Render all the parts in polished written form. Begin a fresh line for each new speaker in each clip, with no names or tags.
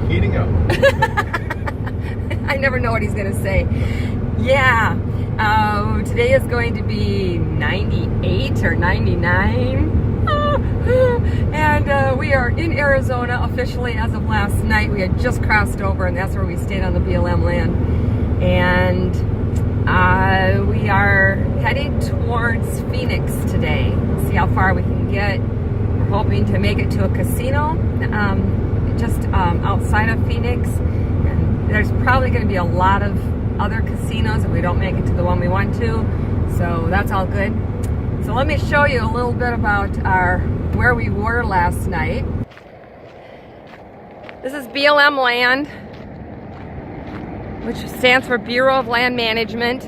heating up.
I never know what he's going to say. Yeah, today is going to be 98 or 99. And we are in Arizona officially as of last night. We had just crossed over, and that's where we stayed on the BLM land. And we are heading towards Phoenix today. See how far we can get. We're hoping to make it to a casino just outside of Phoenix. And there's probably going to be a lot of other casinos if we don't make it to the one we want to. So that's all good. So let me show you a little bit about where we were last night. This is BLM land, which stands for Bureau of Land Management,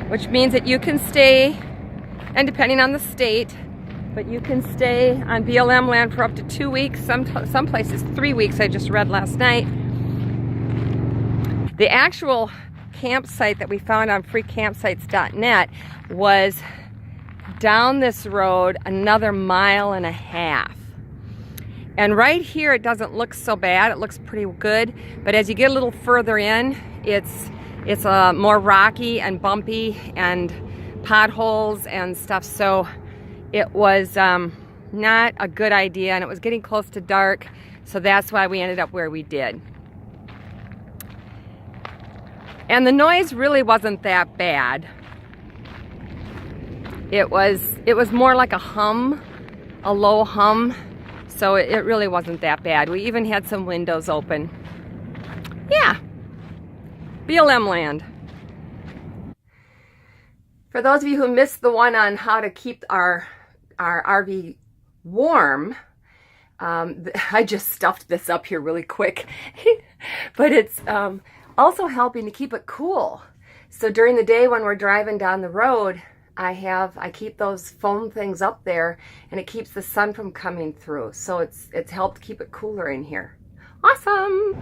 which means that you can stay, and depending on the state, but you can stay on BLM land for up to 2 weeks, some places 3 weeks, I just read last night. The actual campsite that we found on freecampsites.net was down this road another 1.5 miles. And right here it doesn't look so bad, it looks pretty good, but as you get a little further in, it's more rocky and bumpy and potholes and stuff, so it was not a good idea, and it was getting close to dark, so that's why we ended up where we did. And the noise really wasn't that bad. It was more like a hum, a low hum, so it really wasn't that bad. We even had some windows open. Yeah, BLM land. For those of you who missed the one on how to keep our RV warm, I just stuffed this up here really quick, but it's also helping to keep it cool. So during the day when we're driving down the road, I keep those foam things up there, and it keeps the sun from coming through. So it's helped keep it cooler in here. Awesome!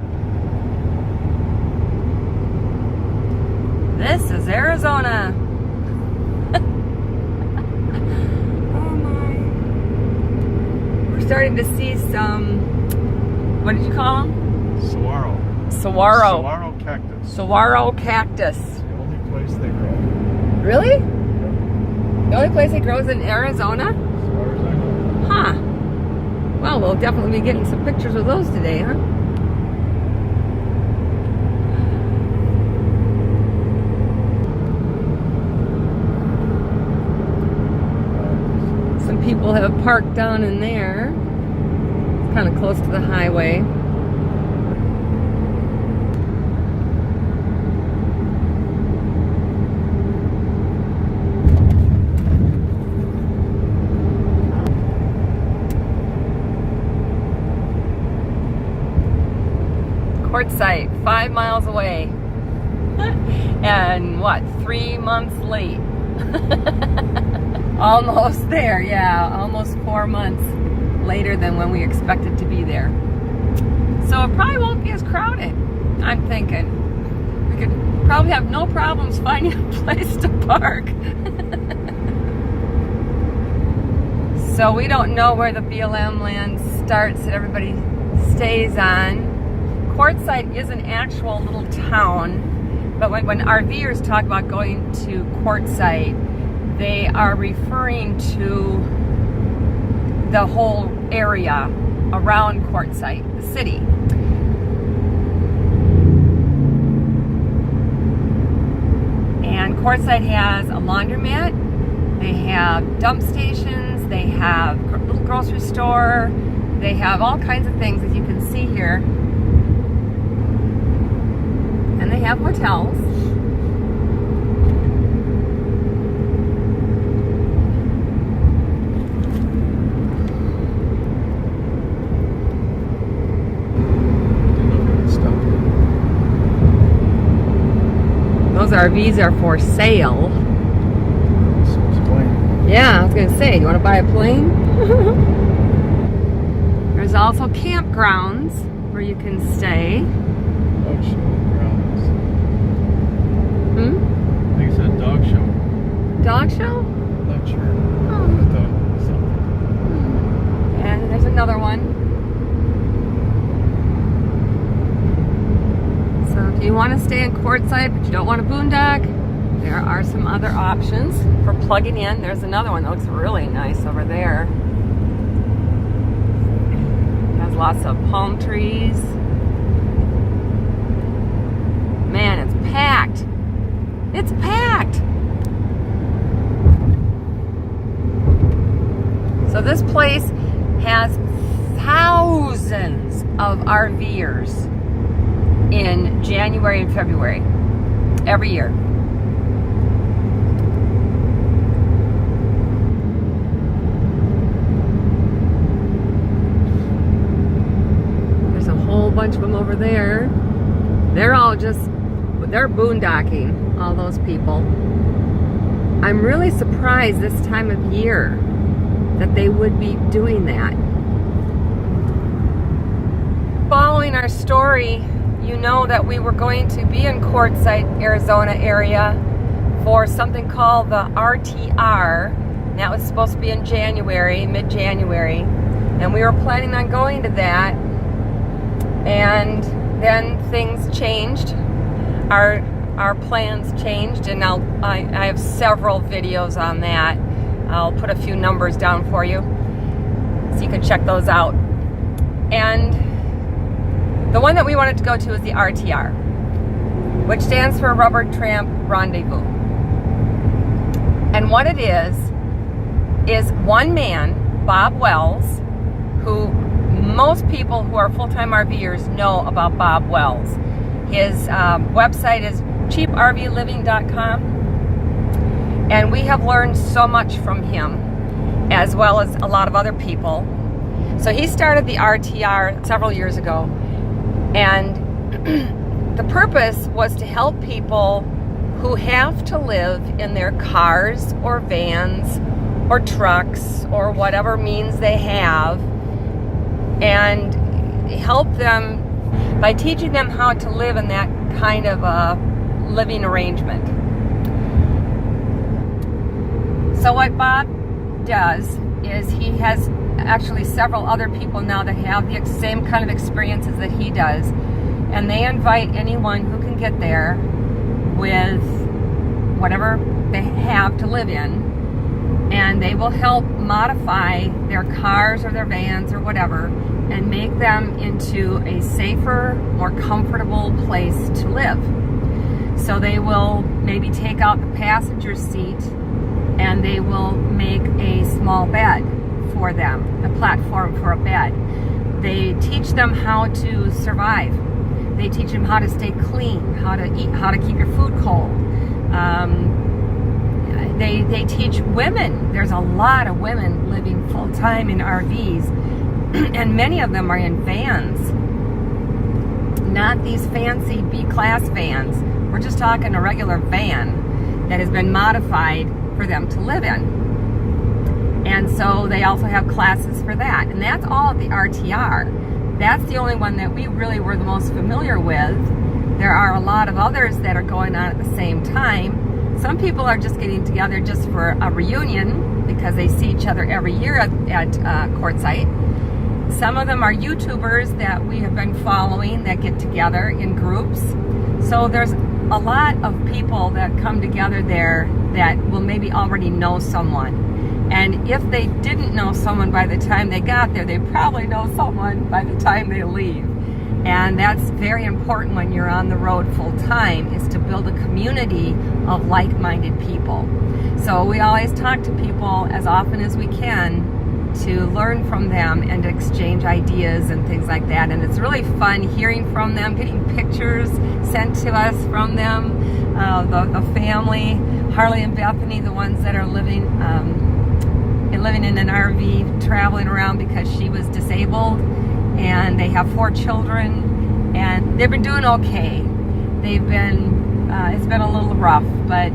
This is Arizona. Oh my. We're starting to see some, what did you call them? Saguaro cactus. Saguaro cactus.
The only place they grow.
Really? The only place it grows in Arizona?
As far as I know.
Huh. Well, we'll definitely be getting some pictures of those today, huh? Some people have parked down in there. It's kind of close to the highway. Quartzite, 5 miles away. And what, 3 months late? Almost there, yeah, almost 4 months later than when we expected to be there. So it probably won't be as crowded, I'm thinking. We could probably have no problems finding a place to park. So we don't know where the BLM land starts that everybody stays on. Quartzite is an actual little town, but when RV'ers talk about going to Quartzite, they are referring to the whole area around Quartzite, the city. And Quartzite has a laundromat, they have dump stations, they have a little grocery store, they have all kinds of things as you can see here. And they have hotels. Those RVs are for sale. Yeah, I was going to say, you want to buy a plane? There's also campgrounds where you can stay.
Dog show grounds.
Hmm?
I think it's a dog show.
Dog show?
I'm not sure.
Oh.
I thought it was something.
And there's another one. want to stay in Quartzite, but you don't want a boondock, there are some other options for plugging in. There's another one that looks really nice over there. It has lots of palm trees. Man, it's packed. It's packed. So this place has thousands of RV'ers in January and February every year. There's a whole bunch of them over there. They're boondocking, all those people. I'm really surprised this time of year that they would be doing that. Following our story, you know that we were going to be in Quartzite, Arizona area for something called the RTR. That was supposed to be in January, mid-January. And we were planning on going to that. And then things changed. Our plans changed, and I have several videos on that. I'll put a few numbers down for you so you can check those out. And the one that we wanted to go to is the RTR, which stands for Rubber Tramp Rendezvous. And what it is one man, Bob Wells, who most people who are full-time RVers know about Bob Wells. His website is cheaprvliving.com, and we have learned so much from him, as well as a lot of other people. So he started the RTR several years ago, and the purpose was to help people who have to live in their cars or vans or trucks or whatever means they have, and help them by teaching them how to live in that kind of a living arrangement. So what Bob does is he has actually several other people now that have the same kind of experiences that he does, and they invite anyone who can get there with whatever they have to live in, and they will help modify their cars or their vans or whatever and make them into a safer, more comfortable place to live. So they will maybe take out the passenger seat and they will make a small bed for them, a platform for a bed. They teach them how to survive. They teach them how to stay clean, how to eat, how to keep your food cold. They teach women. There's a lot of women living full-time in RVs, and many of them are in vans. Not these fancy B-class vans. We're just talking a regular van that has been modified for them to live in. And so they also have classes for that. And that's all at the RTR. That's the only one that we really were the most familiar with. There are a lot of others that are going on at the same time. Some people are just getting together just for a reunion because they see each other every year at Quartzite. Some of them are YouTubers that we have been following that get together in groups. So there's a lot of people that come together there that will maybe already know someone. And if they didn't know someone by the time they got there, they probably know someone by the time they leave. And that's very important when you're on the road full time, is to build a community of like-minded people. So we always talk to people as often as we can to learn from them and to exchange ideas and things like that. And it's really fun hearing from them, getting pictures sent to us from them, the family, Harley and Bethany, the ones that are living in an RV, traveling around because she was disabled, and they have 4 children, and they've been doing okay. They've been, it's been a little rough, but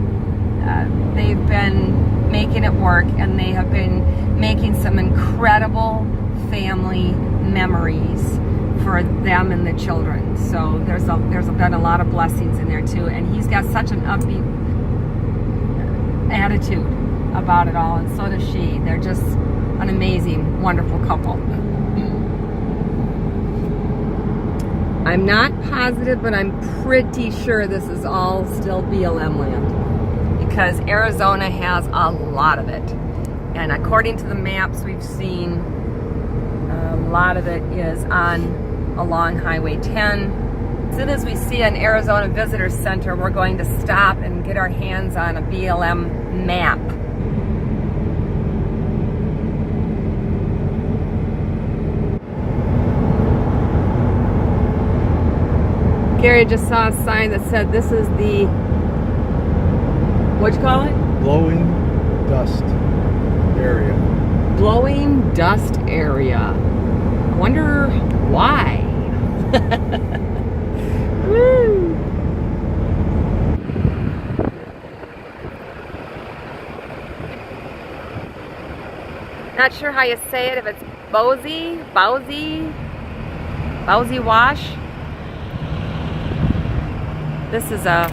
they've been making it work, and they have been making some incredible family memories for them and the children. So there's been a lot of blessings in there too, and he's got such an upbeat attitude about it all, and so does she. They're just an amazing, wonderful couple. I'm not positive, but I'm pretty sure this is all still BLM land because Arizona has a lot of it. And according to the maps we've seen, a lot of it is along Highway 10. As soon as we see an Arizona Visitor Center, we're going to stop and get our hands on a BLM map. Gary just saw a sign that said this is the, what'd you call it?
Blowing dust area.
Blowing dust area. I wonder why. Woo! Not sure how you say it, if it's Bowsy Wash. This is a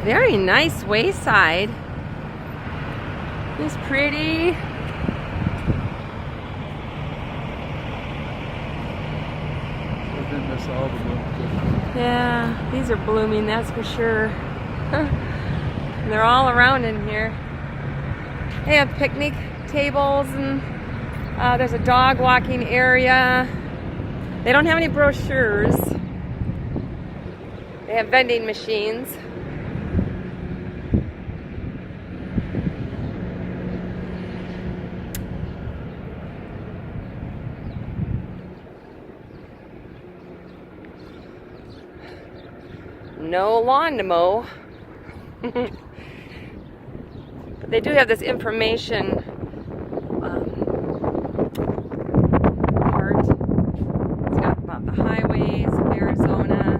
very nice wayside. It's pretty.
Within this all the
Yeah, these are blooming, that's for sure. They're all around in here. They have picnic tables and there's a dog walking area. They don't have any brochures. They have vending machines. No lawn to mow. But they do have this information part. It's got about the highways of Arizona.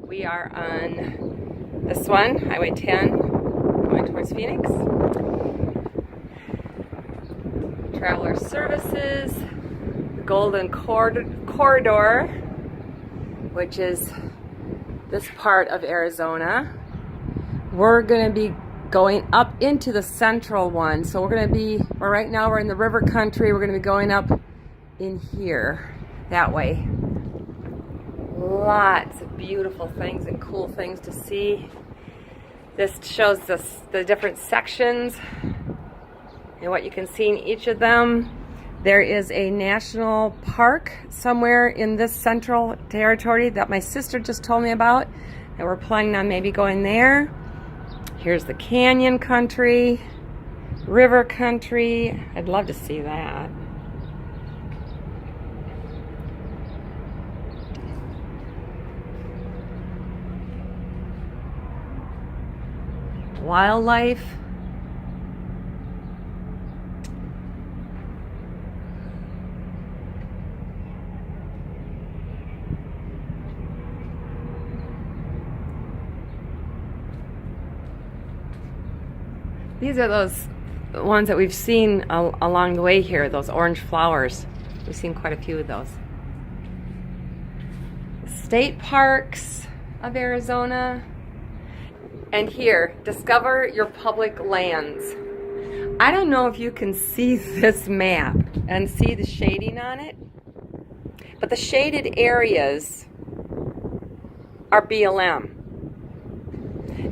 We are on this one, Highway 10, going towards Phoenix. Traveler Services, the Golden Corridor, which is this part of Arizona. We're going to be going up into the central one. So right now we're in the river country. We're going to be going up in here, that way. Lots of beautiful things and cool things to see. This shows us the different sections and what you can see in each of them. There is a national park somewhere in this central territory that my sister just told me about, and we're planning on maybe going there. Here's the canyon country, river country. I'd love to see that. Wildlife. These are those ones that we've seen along the way here, those orange flowers. We've seen quite a few of those. State parks of Arizona. And here, discover your public lands. I don't know if you can see this map and see the shading on it, but the shaded areas are BLM.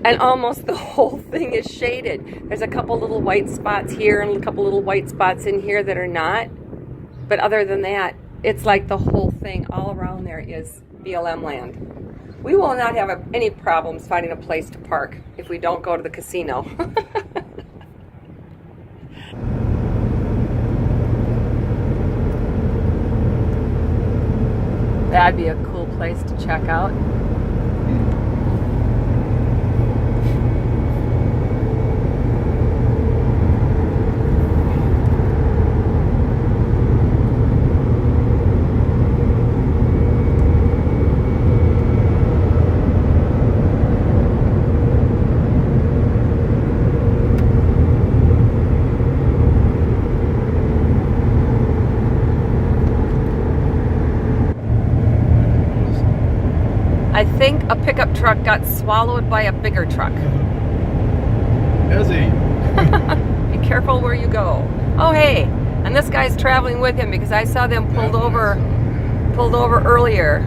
And almost the whole thing is shaded. There's a couple little white spots here and a couple little white spots in here that are not. But other than that, it's like the whole thing all around there is BLM land. We will not have any problems finding a place to park if we don't go to the casino. That'd be a cool place to check out. I think a pickup truck got swallowed by a bigger truck.
Ezzy.
Be careful where you go. Oh hey, and this guy's traveling with him because I saw them pulled over earlier.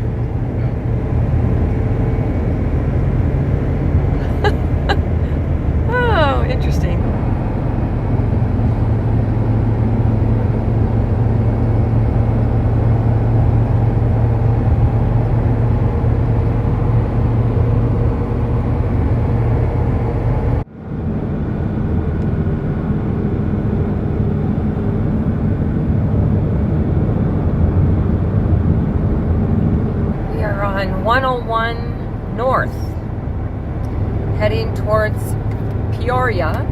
on 101 North, heading towards Peoria.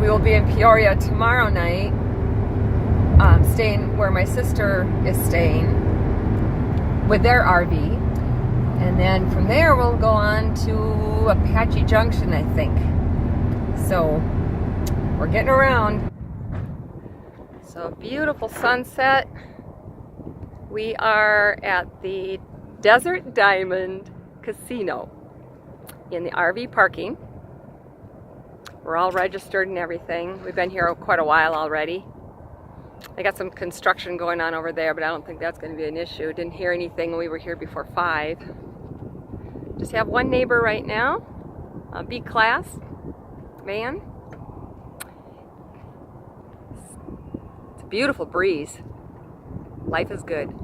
We will be in Peoria tomorrow night, staying where my sister is staying with their RV. And then from there we'll go on to Apache Junction, I think. So we're getting around. So beautiful sunset. We are at the Desert Diamond Casino in the RV parking. We're all registered and everything. We've been here quite a while already. They got some construction going on over there, but I don't think that's going to be an issue. Didn't hear anything when we were here before 5. Just have one neighbor right now, a B-class van. It's a beautiful breeze. Life is good.